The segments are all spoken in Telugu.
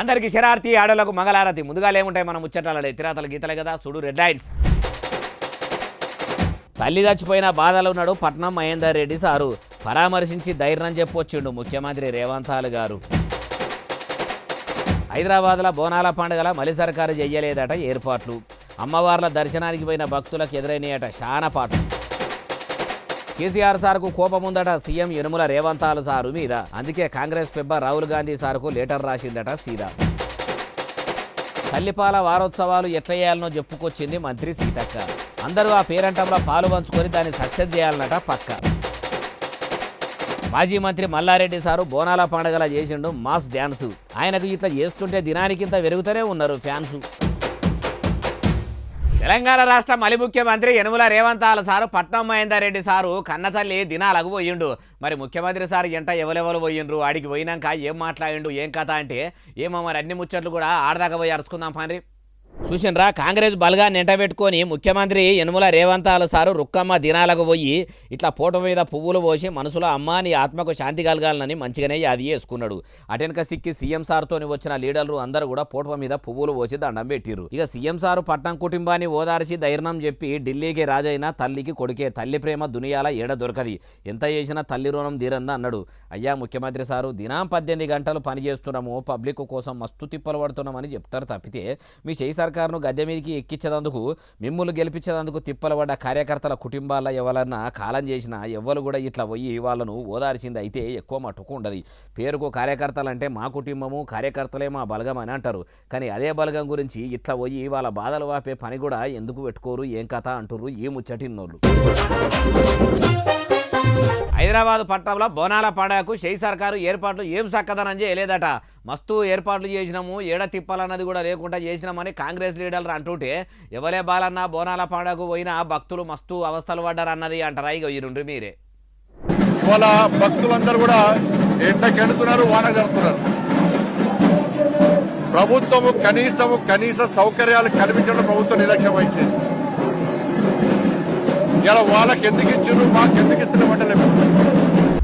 అందరికి శరార్తి ఆడోళ్లకు మంగళారతి. ముందుగా ఏముంటాయి మనం ముచ్చటాలే తిరాతల గీతలే కదా. చూడు రెడ్ లైట్స్. తల్లి చచ్చిపోయిన బాధలు ఉన్నాడు పట్నం మహేందర్ రెడ్డి సారు. పరామర్శించి ధైర్యం చెప్పొచ్చిండు ముఖ్యమంత్రి రేవంత్ గారు. హైదరాబాద్లో బోనాల పండుగల మలి సర్కారు చెయ్యలేదట ఏర్పాట్లు. అమ్మవార్ల దర్శనానికి పోయిన భక్తులకు ఎదురైనాయట శానపాట్లు. కేసీఆర్ సార్కు కోపం ఉందట సీఎం యనుమల రేవంత్ సారు మీద. అందుకే కాంగ్రెస్ పెబ్బ రాహుల్ గాంధీ సార్కు లెటర్ రాసిందట సీదా. తల్లిపాల వారోత్సవాలు ఎట్లా చేయాలనో చెప్పుకొచ్చింది మంత్రి సీతక్క. అందరూ ఆ పేరంటంలో పాలు పంచుకొని దాన్ని సక్సెస్ చేయాలన్నట పక్క. మాజీ మంత్రి మల్లారెడ్డి సారు బోనాల పండుగల చేసిండు మాస్ డ్యాన్సు. ఆయనకు ఇట్లా చేస్తుంటే దినానికింత పెరుగుతూనే ఉన్నారు ఫ్యాన్సు. తెలంగాణ రాష్ట్ర మలి ముఖ్యమంత్రి యనుమల రేవంత్ సారు పట్నం మహేందర్ రెడ్డి సారు కన్నతల్లి దినాలకు పోయిండు. మరి ముఖ్యమంత్రి సార్ ఎంట ఎవరెవరు పోయిండ్రు, ఆడికి పోయినాక ఏం మాట్లాడిండు, ఏం కథ అంటే ఏమో మరి అన్ని ముచ్చట్లు కూడా ఆడదాకా పోయి అరుచుకుందాం పండ్రి. చూసిండ్రా, కాంగ్రెస్ బలగాన్ని ఎంటబెట్టుకొని ముఖ్యమంత్రి యనుమల రేవంత్ సారు రుక్కమ్మ దినాలకు పోయి ఇట్లా ఫోటో మీద పువ్వులు పోసి మనసులో అమ్మ నీ ఆత్మకు శాంతి కలగాలని మంచిగానే అది చేసుకున్నాడు. అటెనక సిక్కి సీఎం సార్తో వచ్చిన లీడర్లు అందరూ కూడా ఫోటో మీద పువ్వులు పోసి దండం పెట్టిర్రు. ఇక సీఎం సారు పట్నం కుటుంబాన్ని ఓదార్చి ధైర్యం చెప్పి ఢిల్లీకి రాజైన తల్లికి కొడుకే, తల్లి ప్రేమ దునియాల ఏడ దొరకది, ఎంత చేసినా తల్లి రుణం తీరందా అన్నాడు. అయ్యా ముఖ్యమంత్రి సారు, దినం 18 గంటలు పని చేస్తున్నాము, పబ్లిక్ కోసం మస్తు తిప్పలు పడుతున్నామని చెప్తారు తప్పితే మీ చేయి సర్కారును గద్దె మీదకి ఎక్కించేందుకు, మిమ్ములు గెలిపించేందుకు తిప్పలు పడ్డ కార్యకర్తల కుటుంబాల ఎవరన్నా కాలం చేసినా ఎవ్వరు కూడా ఇట్లా పోయి వాళ్ళను ఓదార్చింది అయితే ఎక్కువ మట్టుకు ఉండదు. పేరుకు కార్యకర్తలంటే మా కుటుంబము, కార్యకర్తలే మా బలగం అని అంటారు. కానీ అదే బలగం గురించి ఇట్లా పోయి వాళ్ళ బాధలు వాపే పని కూడా ఎందుకు పెట్టుకోరు, ఏం కథ అంటుర్రు ఈ ముచ్చటిన్నోళ్ళు. హైదరాబాద్ పట్టణంలో బోనాల పండుగకు షెయి సర్కారు ఏర్పాట్లు ఏం సక్కదనం చేయలేదట. మస్తు ఏర్పాట్లు చేసినాము, ఏడ తిప్పాలన్నది కూడా లేకుండా చేసినామని కాంగ్రెస్ లీడర్లు అంటుంటే ఎవరే బాలన్నా బోనాల పండుగకు పోయినా భక్తులు మస్తు అవస్థలు పడ్డారన్నది అంటారా. ఇక ఇరుండ్రి మీరే. ఇవాళ భక్తులందరూ కూడా ఎండకెడుతున్నారు, వాన జరుగుతున్నారు. ప్రభుత్వము కనీస సౌకర్యాలు కల్పించడం ప్రభుత్వం నిర్లక్ష్యం వహించింది. ఇలా వాళ్ళకి ఎందుకు ఇచ్చారు, మాకు ఎందుకు ఇస్తున్నామంటే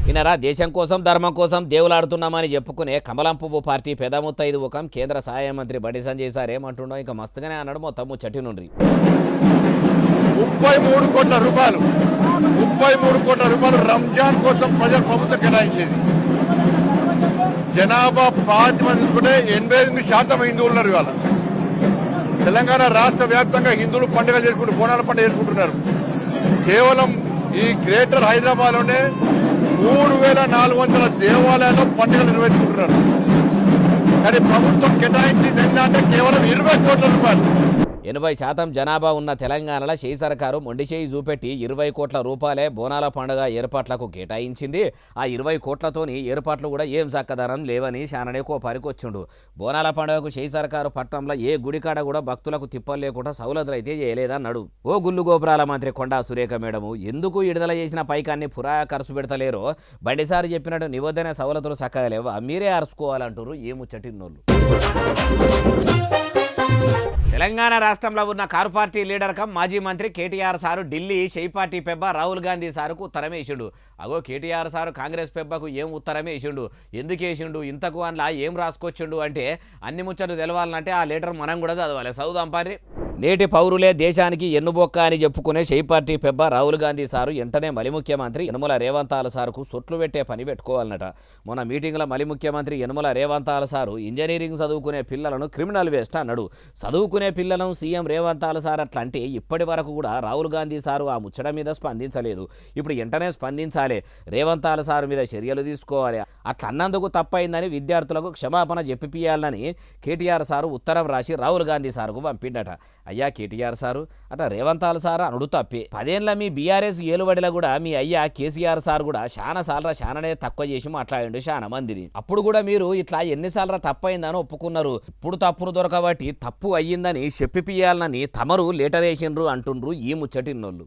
ఈయనరా దేశం కోసం ధర్మం కోసం దేవులాడుతున్నామని చెప్పుకునే కమలం పువ్వు పార్టీ పెదముత్తైదు ముఖం కేంద్ర సహాయ మంత్రి బండి సంజయ్ సార్ ఏమంటుండో ఇంకా మస్తుగానే అన్నాడు. మొత్తం ముచ్చటి నుండి 33 కోట్ల రూపాయలు రంజాన్ కోసం ప్రజలు ప్రభుత్వం కేటాయించేది. జనాభా ప్రాతిపదికన తీసుకుంటే 88% హిందువులు ఉన్నారు. ఇవాళ తెలంగాణ రాష్ట్ర వ్యాప్తంగా హిందువులు పండుగ చేసుకుంటూ బోనాల పండుగ చేసుకుంటున్నారు. కేవలం ఈ గ్రేటర్ హైదరాబాద్ లోనే 3400 దేవాలయాల్లో పండుగలు నిర్వహించుకుంటున్నారు. కానీ ప్రభుత్వం కేటాయించింది ఏంటంటే కేవలం 20 కోట్ల రూపాయలు. 80% జనాభా ఉన్న తెలంగాణలో షెయి సర్కారు మొండి చేయి చూపెట్టి 20 కోట్ల రూపాయలే బోనాల పండుగ ఏర్పాట్లకు కేటాయించింది. ఆ 20 కోట్లతోని ఏర్పాట్లు కూడా ఏం చక్కదనం లేవని శాననే కోపానికి వచ్చిండు. బోనాల పండుగకు షెయి సర్కారు పట్టణంలో ఏ గుడికాడ కూడా భక్తులకు తిప్పలు లేకుండా సౌలతులు అయితే చేయలేదన్నాడు. ఓ గుళ్ళు గోపురాల మంత్రి కొండా సురేఖ మేడము ఎందుకు విడుదల చేసిన పైకాన్ని పురాయ ఖర్చు పెడతలేరో బండిసారి చెప్పినట్టు నిబంధన సౌలతులు చక్కగా లేవా, మీరే అరుచుకోవాలంటారు ఏ ముచ్చటిన్నోళ్ళు. తెలంగాణ రాష్ట్రంలో ఉన్న కారు పార్టీ లీడర్ కమ్ మాజీ మంత్రి కేటీఆర్ సారు ఢిల్లీ షెయి పార్టీ పెబ్బ రాహుల్ గాంధీ సారుకు ఉత్తరం వేసిండు. అగో కేటీఆర్ సారు కాంగ్రెస్ పెబ్బకు ఏం ఉత్తరం వేసిండు, ఎందుకు వేసిండు, ఇంతకు అందులో ఏం రాసుకొచ్చిండు అంటే అన్ని ముచ్చట్లు తెలవాలంటే ఆ లెటర్ మనం కూడా చదవాలి. చదువుదాం పారి. నేటి పౌరులే దేశానికి ఎన్నుబొక్క అని చెప్పుకునే షెయి పార్టీ పెబ్బ రాహుల్ గాంధీ సారు వెంటనే మలి ముఖ్యమంత్రి యనుమల రేవంత్ సారుకు సొట్లు పెట్టే పని పెట్టుకోవాలన్నట. మొన్న మీటింగ్లో మలి ముఖ్యమంత్రి యనుమల రేవంత్ సారు ఇంజనీరింగ్ చదువుకునే పిల్లలను క్రిమినల్ వేస్ట్ అన్నాడు. చదువుకునే పిల్లలను సీఎం రేవంత్ సార్ అట్లా అంటే ఇప్పటి వరకు కూడా రాహుల్ గాంధీ సారు ఆ ముచ్చట మీద స్పందించలేదు. ఇప్పుడు వెంటనే స్పందించాలి, రేవంత్ సార్ మీద చర్యలు తీసుకోవాలి. అట్లా అన్నందుకు తప్పైందని విద్యార్థులకు క్షమాపణ చెప్పిపియాలని కేటీఆర్ సారు ఉత్తరం రాసి రాహుల్ గాంధీ సార్కు పంపిండట. అయ్యా కేటీఆర్ సారు అట్లా రేవంత్ సార్ అనుడు తప్పే. 10 ఏళ్ల మీ బీఆర్ఎస్ ఏలుబడిలో కూడా మీ అయ్యా కేసీఆర్ సార్ కూడా శాననే తక్కువ చేసి మాట్లాడిండు చాలా మందిని. అప్పుడు కూడా మీరు ఇట్లా ఎన్నిసార్లు తప్పైందని ఒప్పుకున్నారు. ఇప్పుడు తప్పులు దొరకబట్టి తప్పు అయ్యిందని చెప్పిపియాలని తమరు లెటర్ వేసిండ్రు అంటుండ్రు ఈ ముచ్చటిన్నోళ్ళు.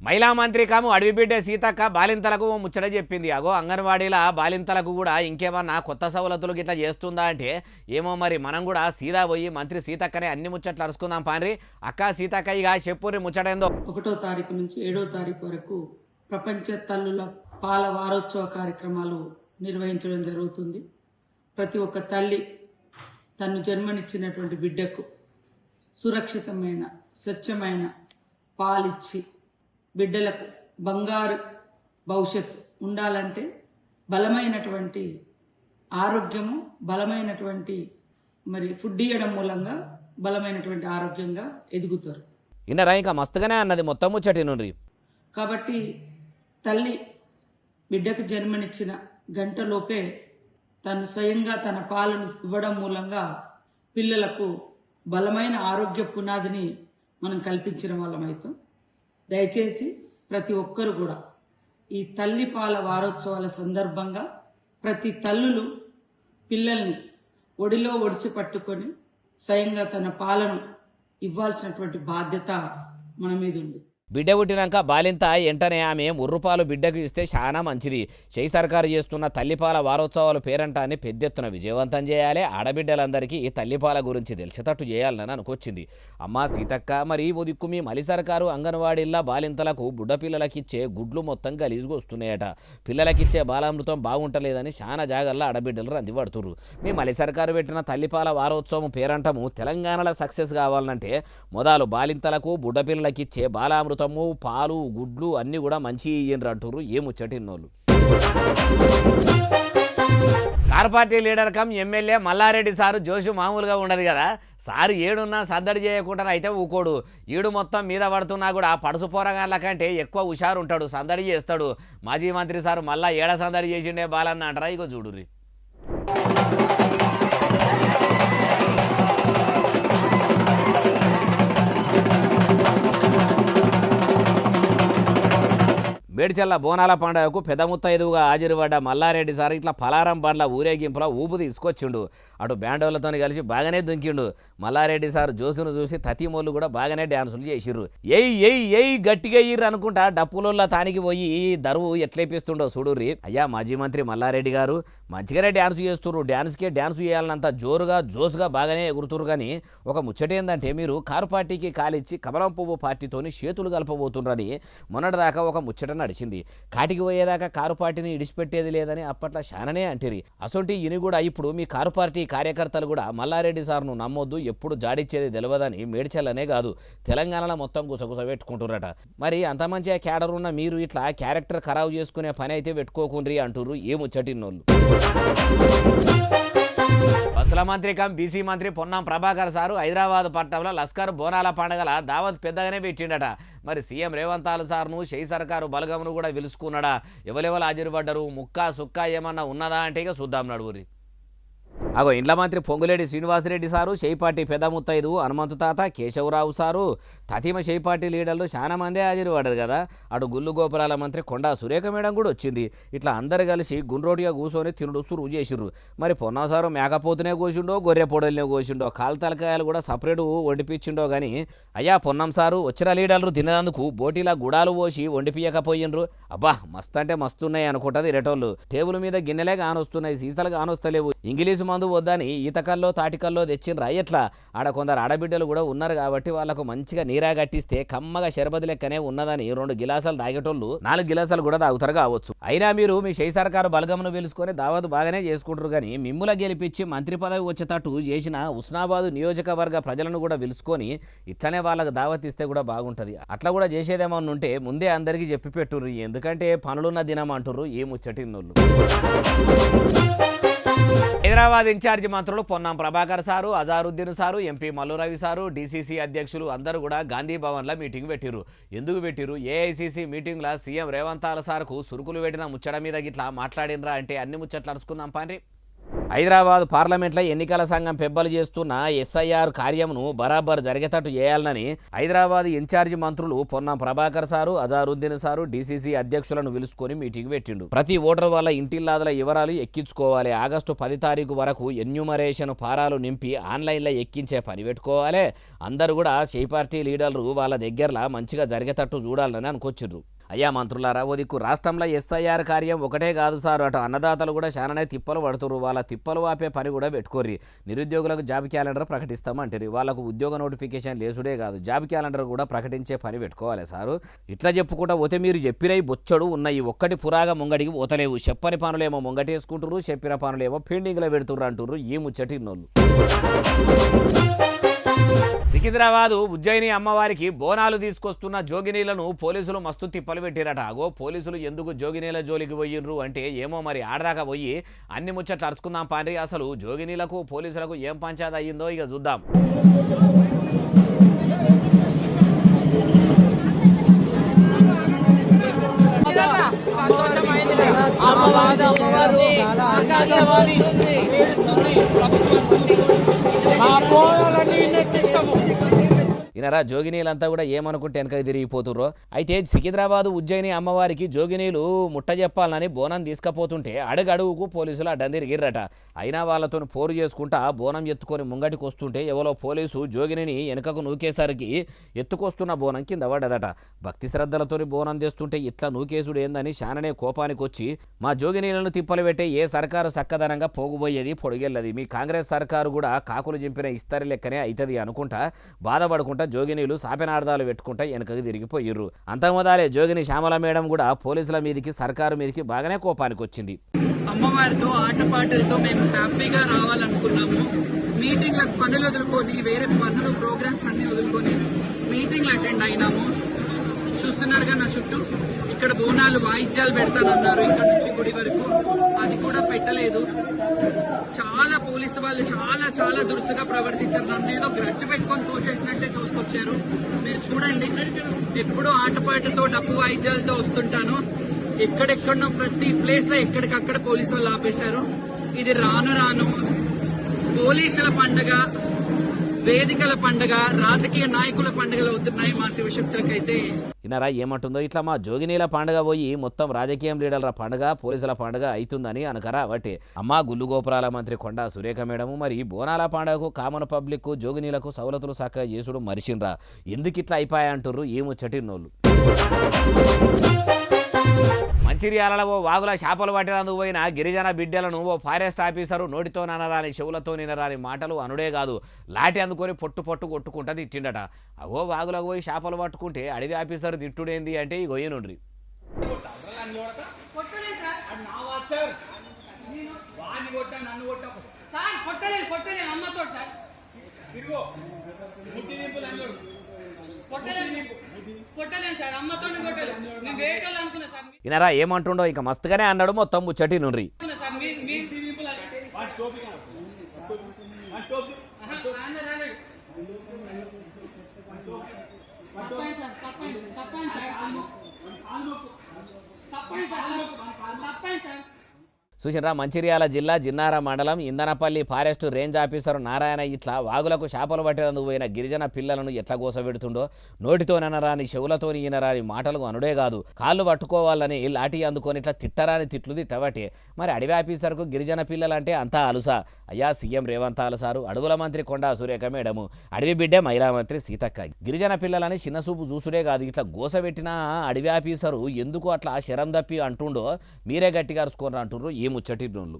మహిళా మంత్రి కాము అడవిబిడ్డ సీతక్క బాలింతలకు ముచ్చట చెప్పింది. అగో అంగన్వాడీల బాలింతలకు కూడా ఇంకేమన్నా కొత్త సవలతులు గిట్లా చేస్తుందా అంటే ఏమో మరి. మనం కూడా సీదా పోయి మంత్రి సీతక్కనే అన్ని ముచ్చట్లు అరుచుకుందాం పాండ్రి. అక్క సీతక్క ఇక చెప్పుర్రి ముచ్చటేందో. 1వ తారీఖు నుంచి 7వ తారీఖు వరకు ప్రపంచ తల్లుల పాల వారోత్సవ కార్యక్రమాలు నిర్వహించడం జరుగుతుంది. ప్రతి ఒక్క తల్లి తను జన్మనిచ్చినటువంటి బిడ్డకు సురక్షితమైన స్వచ్ఛమైన పాలిచ్చి బిడ్డలకు బంగారు భవిష్యత్తు ఉండాలంటే బలమైనటువంటి ఆరోగ్యము, బలమైనటువంటి మరి ఫుడ్ ఇవ్వడం మూలంగా బలమైనటువంటి ఆరోగ్యంగా ఎదుగుతారు. ఇన్నరా ఇంకా మస్తుగానే అన్నది మొత్తం ముచ్చటి నుండి. కాబట్టి తల్లి బిడ్డకు జన్మనిచ్చిన గంటలోపే తను స్వయంగా తన పాలను ఇవ్వడం మూలంగా పిల్లలకు బలమైన ఆరోగ్య పునాదిని మనం కల్పించిన వాళ్ళమైతాం. దయచేసి ప్రతి ఒక్కరు కూడా ఈ తల్లి పాల వారోత్సవాల సందర్భంగా ప్రతి తల్లులు పిల్లల్ని ఒడిలో ఒడిచి పట్టుకొని స్వయంగా తన పాలను ఇవ్వాల్సినటువంటి బాధ్యత మన మీద ఉంది. బిడ్డ పుట్టినాక బాలింత వెంటనే ఆమె ముర్రుపాలు బిడ్డకు ఇస్తే చాలా మంచిది. చేయి సర్కారు చేస్తున్న తల్లిపాల వారోత్సవాల పేరంటాన్ని పెద్దెత్తున విజయవంతం చేయాలి. ఆడబిడ్డలందరికీ ఈ తల్లిపాల గురించి తెలిసేటట్టు చేయాలని అనుకొచ్చింది. అమ్మ సీతక్క, మరి ఓ దిక్కు మీ మలి సర్కారు అంగన్వాడీల్లో బాలింతలకు బుడ్డ పిల్లలకిచ్చే గుడ్లు మొత్తం గలీజుగా వస్తున్నాయట. పిల్లలకిచ్చే బాలామృతం బాగుంటలేదని చాలా జాగల్లో ఆడబిడ్డలు రందిపడుతుర్రు. మీ మలి సర్కారు పెట్టిన తల్లిపాల వారోత్సవం పేరంటము తెలంగాణలో సక్సెస్ కావాలంటే మొదలు బాలింతలకు బుడ్డ పిల్లలకిచ్చే బాలామృతం పాలు గుడ్లు అన్నీ కూడా మంచి ఇయ్యండ్రు అంటారు. ఏముచ్చటిన్నోళ్ళు. Car party leader cum MLA Malla Reddy sir జోషు మామూలుగా ఉండదు కదా. సారు ఏడున్నా సందడి చేయకుండా అయితే ఊకోడు. ఈడు మొత్తం మీద పడుతున్నా కూడా పడుసు పోరగాళ్ళ కంటే ఎక్కువ హుషారు ఉంటాడు, సందడి చేస్తాడు. మాజీ మంత్రి సారు మళ్ళా ఏడ సందడి చేసిండే బాలన్న అంటారా. ఇగో చూడుర్రి. మేడ్చల్ల బోనాల పండుగకు పెద్ద ముత్తైదువుగా హాజరుపడ్డ మల్లారెడ్డి సార్ ఇట్లా పలారం బండ్ల ఊరేగింపులో ఊపు తీసుకొచ్చిండు. అటు బ్యాండోళ్లతో కలిసి బాగానే దుంకిండు. మల్లారెడ్డి సార్ జోసును చూసి తతిమోళ్ళు కూడా బాగానే డ్యాన్సులు చేసిర్రు. ఎయ్ గట్టిగా ఎయ్యిర్రు అనుకుంటా డప్పులోళ్ళ తానికి పోయి దరువు ఎట్లేపిస్తుండో చూడుర్రి. అయ్యా మాజీ మంత్రి మల్లారెడ్డి గారు మంచిగానే డ్యాన్స్ చేస్తుర్రు. డ్యాన్స్కే డ్యాన్స్ చేయాలన్నంత జోరుగా జోసుగా బాగానే ఎగురుతురు. కానీ ఒక ముచ్చటేందంటే మీరు కారు పార్టీకి కాలిచ్చి కమలం పువ్వు పార్టీతోని చేతులు కలపబోతుండ్రని మొన్నటిదాకా ఒక ముచ్చట నడిచింది. కాటికి పోయేదాకా కారు పార్టీని ఇడిచిపెట్టేది లేదని అప్పట్లో శాననే అంటిరి. అసొంటి ఇని కూడా ఇప్పుడు మీ కారు పార్టీ కార్యకర్తలు కూడా మల్లారెడ్డి సార్ను నమ్మొద్దు, ఎప్పుడు జాడిచ్చేది తెలియదని మేడ్చల్లనే కాదు తెలంగాణలో మొత్తం గుసగుస పెట్టుకుంటుర్రట. మరి అంత మంచిగా క్యాడర్ ఉన్న మీరు ఇట్లా క్యారెక్టర్ ఖరాబు చేసుకునే పని అయితే పెట్టుకోకుండ్రి అంటుర్రు ఏ ముచ్చటిన్నోళ్ళు. బస్సుల మంత్రి కమ్ బీసీ మంత్రి పొన్నం ప్రభాకర్ సారు హైదరాబాద్ పట్టణంలో లస్కర్ బోనాల పండుగల దావత్ పెద్దగానే పెట్టిండట. మరి సీఎం రేవంత్ సార్ను చేయి సర్కారు బలగమును కూడా పిలుచుకున్నాడా. ఎవరెవరు హాజరుపడ్డారు, ముక్కా సుక్కా ఏమన్నా ఉన్నదా అంటే ఇక చూద్దాం నడువురి. అగో ఇండ్ల మంత్రి పొంగులేటి శ్రీనివాసరెడ్డి సారు, చేయిపాటి పెద్ద ముత్తైదు హనుమంతు తాత, కేశవరావు సారు, తతిమ చేయిపాటి లీడర్లు చాలా మందే హాజరుపడ్డారు కదా. అటు గుళ్ళు గోపురాల మంత్రి కొండా సురేఖ మేడం కూడా వచ్చింది. ఇట్లా అందరు కలిసి గుండ్రోటిగా కూర్చొని తినుడు సురువు చేసిర్రు. మరి పొన్నం సారు మేకపోతునే కోసిండో గొర్రె పొడలనే కోసిండో కాలు తలకాయలు కూడా సపరేటు వండిపించిండో కానీ అయ్యా పొన్నం సారు వచ్చిన లీడర్లు తినేందుకు బోటీలా గుడాలు పోసి వండిపియకపోయిండ్రు. అబ్బా మస్తు అంటే మస్తున్నాయి అనుకుంటుంది రెటోళ్ళు. టేబుల్ మీద గిన్నెలే కానొస్తున్నాయి, సీసాలు కానొస్తలేవు. ఇంగ్లీషు మందు వద్దని ఈతకల్లో తాటికల్లో తెచ్చిండ్రా. ఎట్లా ఆడ కొందరు ఆడబిడ్డలు కూడా ఉన్నారు కాబట్టి వాళ్ళకు మంచిగా నీరా గట్టిస్తే కమ్మగా శరబతి లెక్కనే ఉన్నదని 2 గిలాసాలు తాగేటోళ్ళు 4 గిలాసాలు కూడా తాగుతారు కావచ్చు. అయినా మీరు మీ చేయి సర్కారు బలగమును పిలుచుకొని దావతు బాగానే చేసుకుంటారు. కానీ మిమ్ముల గెలిపించి మంత్రి పదవి వచ్చేటట్టు చేసిన హుస్నాబాద్ నియోజకవర్గ ప్రజలను కూడా పిలుచుకొని ఇట్లనే వాళ్ళకు దావత్ ఇస్తే కూడా బాగుంటుంది. అట్లా కూడా చేసేదేమన్నా ఉంటే ముందే అందరికీ చెప్పి పెట్టుర్రు. ఎందుకంటే పనులున్న దినం అంటుర్రు ఏ ముచ్చటిన్నోళ్ళు. హైదరాబాద్ ఇన్ఛార్జి మంత్రులు Ponnam Prabhakar sir, Azharuddin sir, MP Mallu Ravi sir, DCC అధ్యక్షులు అందరూ కూడా గాంధీ భవన్లో మీటింగ్ పెట్టిరు. ఎందుకు పెట్టిరు? ఏఐసీసీ మీటింగ్లో సీఎం రేవంత్ సార్కు సురుకులు పెట్టిన ముచ్చట మీద గిట్లా మాట్లాడినరా అంటే అన్ని ముచ్చట్లు అరుచుకుందాం పాండ్రి. హైదరాబాద్ పార్లమెంట్లో ఎన్నికల సంఘం పెబ్బలు చేస్తున్న ఎస్ఐఆర్ కార్యమును బరాబర్ జరిగేటట్టు చేయాలని హైదరాబాద్ ఇన్ఛార్జి మంత్రులు Ponnam Prabhakar sir, Azharuddin sir, DCC అధ్యక్షులను పిలుచుకొని మీటింగ్ పెట్టిండు. ప్రతి ఓటర్ వల్ల ఇంటిల్లాదల వివరాలు ఎక్కించుకోవాలి. ఆగస్టు 10 తారీఖు వరకు ఎన్యూమరేషన్ ఫారాలు నింపి ఆన్లైన్లో ఎక్కించే పని పెట్టుకోవాలి. అందరూ కూడా చేయి పార్టీ లీడర్లు వాళ్ళ దగ్గరలా మంచిగా జరిగేటట్టు చూడాలని అనుకొచ్చిర్రు. అయ్యా మంత్రులారా ఓ దిక్కు రాష్ట్రంలో ఎస్ఐఆర్ కార్యం ఒకటే కాదు సార్, అటు అన్నదాతలు కూడా చాలానే తిప్పలు పడుతున్నారు. వాళ్ళ తిప్పలు వాపే పని కూడా పెట్టుకోర్రి. నిరుద్యోగులకు జాబ్ క్యాలెండర్ ప్రకటిస్తామంటారు, వాళ్ళకు ఉద్యోగ నోటిఫికేషన్ లేసుడే కాదు జాబ్ క్యాలెండర్ కూడా ప్రకటించే పని పెట్టుకోవాలి సారు. ఇట్లా చెప్పుకుంటా పోతే మీరు చెప్పినవి బొచ్చడు ఉన్నాయి, ఒక్కటి పురాగా ముంగడికి పోతలేవు. చెప్పని పనులేమో ముంగటేసుకుంటారు, చెప్పిన పనులేమో పెండింగ్లో పెడుతుర్రు అంటుర్రు ఈ ముచ్చటిన్నోళ్ళు. సికింద్రాబాద్ ఉజ్జయిని అమ్మవారికి బోనాలు తీసుకొస్తున్న జోగినీలను పోలీసులు మస్తు తిప్పలు పెట్టిరట. అగో పోలీసులు ఎందుకు జోగినీల జోలికి పోయిర్రు అంటే ఏమో మరి ఆడదాకా పోయి అన్ని ముచ్చట్లు అరుచుకుందాం పాండ్రి. అసలు జోగినీలకు పోలీసులకు ఏం పంచాయతీ అయ్యిందో ఇక చూద్దాం. ఈయనరా జోగినీలంతా కూడా ఏమనుకుంటే వెనక తిరిగిపోతుర్రో. అయితే సికింద్రాబాద్ ఉజ్జయిని అమ్మవారికి జోగినీలు ముట్ట చెప్పాలని బోనం తీసుకపోతుంటే అడుగడుగుకు పోలీసులు అడ్డం తిరిగిర్రట. అయినా వాళ్ళతో పోరు చేసుకుంటా బోనం ఎత్తుకొని ముంగటికి వస్తుంటే ఎవరో పోలీసు జోగినిని వెనుకకు నూకేసరికి ఎత్తుకొస్తున్న బోనం కింద పడ్డదట. భక్తి శ్రద్ధలతో బోనం తెస్తుంటే ఇట్లా నూకేసుడు ఏందని శాననే కోపానికి వచ్చి మా జోగినీలను తిప్పలు పెట్టే ఏ సర్కారు చక్కదనంగా పోగుపోయేది పొడిగెళ్ళది, మీ కాంగ్రెస్ సర్కారు కూడా కాకులు చింపిన ఇస్తరి లెక్కనే అవుతుంది అనుకుంటా బాధపడుకుంటా జోగినీలు సాపెనార్థాలు పెట్టుకుంటా వెనకకు తిరిగిపోయిర్రు. అంతకుముందాలే జోగిని శ్యామల మేడం కూడా పోలీసుల మీదకి సర్కారు మీదకి బాగానే కోపానికి వచ్చింది. అమ్మవారితో ఆటపాటలతో మేము హ్యాపీగా రావాలనుకున్నాము. మీటింగ్లకు పనులు వదులుకొని వేరే పనులు ప్రోగ్రామ్స్ అన్ని వదులుకొని మీటింగ్లు అటెండ్ అయినాము. చూస్తున్నారుగా నా చుట్టూ ఇక్కడ బోనాలు వాయిద్యాలు పెడతానన్నారు ఇక్కడ నుంచి గుడి వరకు, అది కూడా పెట్టలేదు. చాలా పోలీసు వాళ్ళు చాలా చాలా దురుసుగా ప్రవర్తించారు. నన్ను ఏదో గ్రడ్జ్ పెట్టుకొని తోసేసినట్టే తోసుకొచ్చారు. మీరు చూడండి, ఎప్పుడూ ఆటపాటతో డప్పు వాయిద్యాలతో వస్తుంటాను, ఎక్కడెక్కడనో ప్రతి ప్లేస్ లో ఎక్కడికక్కడ పోలీసు వాళ్ళు ఆపేశారు. ఇది రాను రాను పోలీసుల పండగ, వేదికల పండగ, రాజకీయ నాయకుల పండుగలు అవుతున్నాయి మా శివశక్తులకైతే. ఇన్నారా ఏమంటుందో, ఇట్లా మా జోగినీల పండుగ పోయి మొత్తం రాజకీయం లీడర్ల పండుగ పోలీసుల పండుగ అవుతుందని అనకరా. బట్టి అమ్మ గుళ్ళు గోపురాల మంత్రి కొండా సురేఖ మేడము మరి బోనాల పండుగకు కామన్ పబ్లిక్ జోగినీలకు సవలతులు చక్కగా చేసుడు మరిసిండ్రా, ఎందుకు ఇట్లా అయిపోయాయంటుర్రు ఈ ముచ్చటిన్నోళ్ళు. మంచిర్యాలలో ఓ వాగుల చేపలు పట్టేందుకు పోయిన గిరిజన బిడ్డలను ఓ ఫారెస్ట్ ఆఫీసరు నోటితో ననరాని చెవులతో నినరాని మాటలు అనుడే కాదు లాటి అందుకొని పొట్టు పొట్టు కొట్టుకుంటా తిట్టిండట. అవో వాగులకు పోయి చేపలు పట్టుకుంటే అడవి ఆఫీసర్ తిట్టుడేంది అంటే ఈ గొయ్యనుండ్రి. ఈయనరా ఏమంటుండో ఇంకా మస్తుగానే అన్నాడు మొత్తం ముచ్చటి నుండ్రి. చూసినరా మంచిర్యాల జిల్లా జిన్నార మండలం ఇందనపల్లి ఫారెస్ట్ రేంజ్ ఆఫీసర్ నారాయణ ఇట్లా వాగులకు చేపలు పట్టేందుకు పోయిన గిరిజన పిల్లలను ఎట్లా గోసపెడుతుండో, నోటితో ననరాని చెవులతో ఈనరాని మాటలు అనుడే కాదు కాళ్ళు పట్టుకోవాలని లాఠీ అందుకొని ఇట్లా తిట్టరాని తిట్లు తిట్టబట్టే. మరి అడవి ఆఫీసర్కు గిరిజన పిల్లలంటే అంతా అలుసా. అయ్యా సీఎం రేవంత్ అలసారు, అడవుల మంత్రి కొండా సురేఖ మేడము, అడవి బిడ్డే మహిళా మంత్రి సీతక్క గిరిజన పిల్లలని చిన్నసూపు చూసుడే కాదు ఇట్లా గోసపెట్టిన అడవి ఆఫీసరు ఎందుకు అట్లా శరం తప్పి అంటుండో మీరే గట్టిగా అరుచుకోని అంటున్నారు ఈ ముచ్చటిన్నోళ్ళు.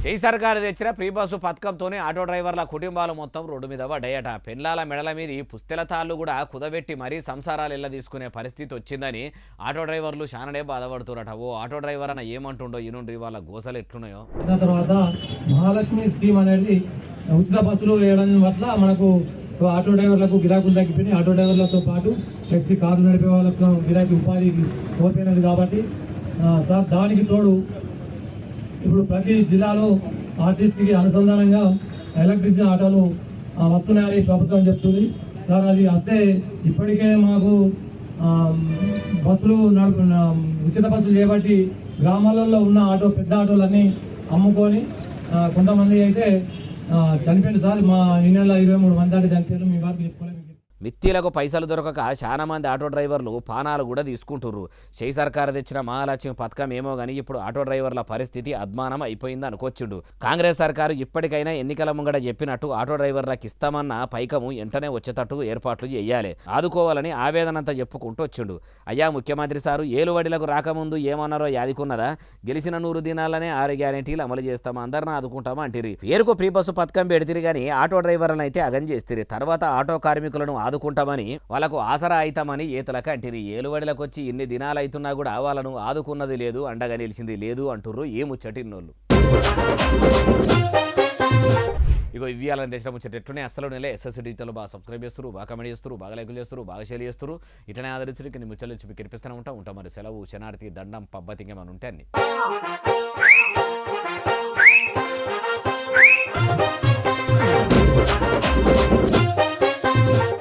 జై సర్కారు తెచ్చిన ఫ్రీ బస్సు పథకంతోనే ఆటో డ్రైవర్ల కుటుంబాలు మొత్తం రోడ్డు మీద పడ్డాయట. పెండ్లాల మెడల మీద పుస్తెల తాళ్ళు కూడా కుదబెట్టి మరీ సంసారాలు ఇళ్ళ తీసుకునే పరిస్థితి వచ్చిందని ఆటో డ్రైవర్లు చాలానే బాధపడుతున్నారట. ఓ ఆటో డ్రైవర్ అన్న ఏమంటుండో ఈనుండ్రి వాళ్ళ గోసలు ఎట్లున్నాయో. తర్వాత మహాలక్ష్మి స్కీమ్ అనేది ఉచిత బస్సులు వేయడం వల్ల మనకు ఆటో డ్రైవర్లకు గిరాకులు తగ్గిపోయినాయి. ఆటో డ్రైవర్లతో పాటు ఫ్లెక్సీ కార్లు నడిపే వాళ్ళకు గిరాకీ ఉపాధికి కోల్పోయినది కాబట్టి సార్ దానికి తోడు ఇప్పుడు ప్రతి జిల్లాలో ఆర్టీసీకి అనుసంధానంగా ఎలక్ట్రిసిటీ ఆటోలు వస్తున్నాయని ప్రభుత్వం చెప్తుంది. సార్ అది వస్తే ఇప్పటికే మాకు బస్సులు ఉచిత బస్సులు చేపట్టి గ్రామాలలో ఉన్న పెద్ద ఆటోలన్నీ అమ్ముకొని కొంతమంది అయితే చనిపోయింది సార్. మా ఈ నెల 23 మంది దాకా చనిపోయారు. మీ వారికి చెప్పుకోలేదు. మిత్తీలకు పైసలు దొరకక చాలా మంది ఆటో డ్రైవర్లు పానాలు కూడా తీసుకుంటుర్రు. షై సర్కారు తెచ్చిన మహాలక్ష్మి పథకం ఏమో కానీ ఇప్పుడు ఆటో డ్రైవర్ల పరిస్థితి అద్మానం అయిపోయింది అనుకోవచ్చుండు. కాంగ్రెస్ సర్కారు ఇప్పటికైనా ఎన్నికల ముంగడ చెప్పినట్టు ఆటో డ్రైవర్లకు ఇస్తామన్న పైకము వెంటనే వచ్చేటట్టు ఏర్పాట్లు చేయాలి, ఆదుకోవాలని ఆవేదనంతా చెప్పుకుంటూ వచ్చిండు. అయ్యా ముఖ్యమంత్రి సారు ఏలువడిలకు రాకముందు ఏమన్నారో యాదికున్నదా? గెలిచిన 100 దినాలనే 6 గ్యారెంటీలు అమలు చేస్తాం, అందరిని ఆదుకుంటామా అంటిరి. పేరుకు ఫ్రీ బస్సు పథకం పెడితిరి కానీ ఆటో డ్రైవర్లను అయితే అగం చేస్తారు. తర్వాత ఆటో కార్మికులను ఆదుకుంటామని వాళ్ళకు ఆసరా అవుతామని ఏతలకు అంటిరి. ఏలువడిలకు వచ్చి ఇన్ని దినాలు అవుతున్నా కూడా వాళ్ళను ఆదుకున్నది లేదు, అండగా నిలిచింది లేదు అంటుర్రు ఏ ముచ్చటిన్నోళ్ళు. ఇగో ఇవ్వాలని దేశం ముచ్చట ఎట్లునే అసలు నెలే ఎస్ఎస్సీ డిజిటల్ బాగా సబ్స్క్రైబ్ చేస్తారు, బాగా కమెంట్ చేస్తారు, బాగా లైకులు చేస్తారు, బాగా షేర్ చేస్తారు. ఇట్లనే ఆదరించడానికి కింద ముచ్చలు చెప్పి కనిపిస్తూనే ఉంటాం. మరి సెలవు శనార్థి దండం పబ్బతి ఇంకేమైనా ఉంటే అన్ని